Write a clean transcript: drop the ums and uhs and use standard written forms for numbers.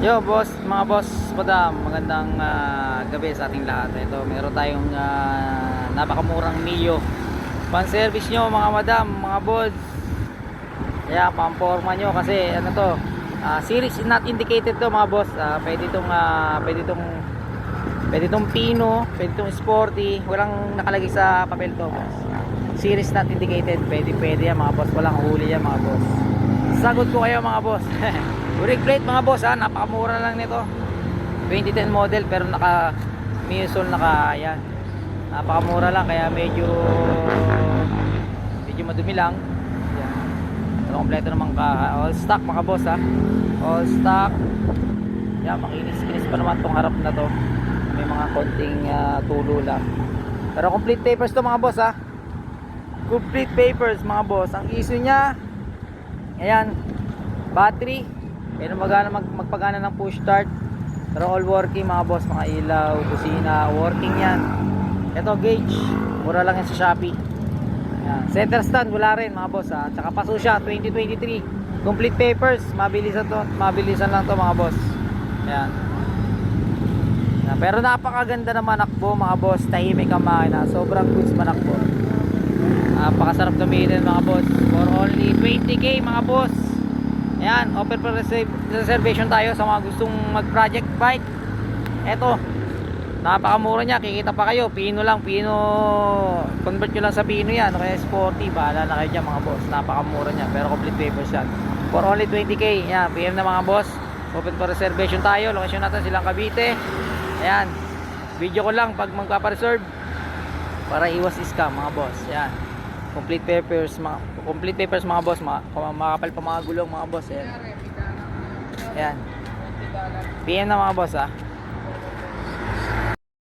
Yo boss, mga boss, madam, magandang gabi sa ating lahat. Ito, meron tayong napakamurang Mio. Pan-service nyo mga madam, mga boss. Kaya pamporma nyo kasi ano to, series not indicated to mga boss. Pwede itong Pino, pwede itong Sporty. Walang nakalagay sa papel to boss. Series not indicated, pwede yan mga boss. Walang huli yan mga boss. Sagot ko kayo mga boss. Brake plate mga boss ha, napakamura lang nito. 2010 model pero naka Miyosol yan. Napakamura lang kaya medyo madumi lang. Yan. Pero kompleto naman all stock mga boss ha. All stock. Yan, makinis-kinis pa naman tong harap na to. May mga konting tulo lang. Pero complete papers to mga boss ha. Complete papers mga boss. Ang issue niya, ayan, battery. Pero magpagana ng push start. Pero all working mga boss, mga ilaw, kusina, working yan. Ito gauge, mura lang yan sa Shopee. Yan. Center stand wala rin mga boss ha. Tsaka paso siya 2023. Complete papers, mabilisan lang to mga boss. Yan. Yan. Pero napakaganda na manakbo mga boss, tahimik ang makina, sobrang goods manakbo. Napakasarap gamitin mga boss. For only 20k mga boss. Ayan, open for reservation tayo sa mga gustong mag-project bike. Eto, napakamura niya, kikita pa kayo. Pino lang, Pino. Convert nyo lang sa Pino yan. Kaya Sporty, bahala na kayo dyan mga boss. Napakamura niya, pero complete papers yan. For only 20k. Ayan, PM na mga boss. Open for reservation tayo. Location natin silang Cavite. Ayan, video ko lang pag magpapareserve para iwas scam mga boss. Ayan, complete papers mga boss, makapal pa mga gulong mga boss. Ayan. PM na mga boss ha.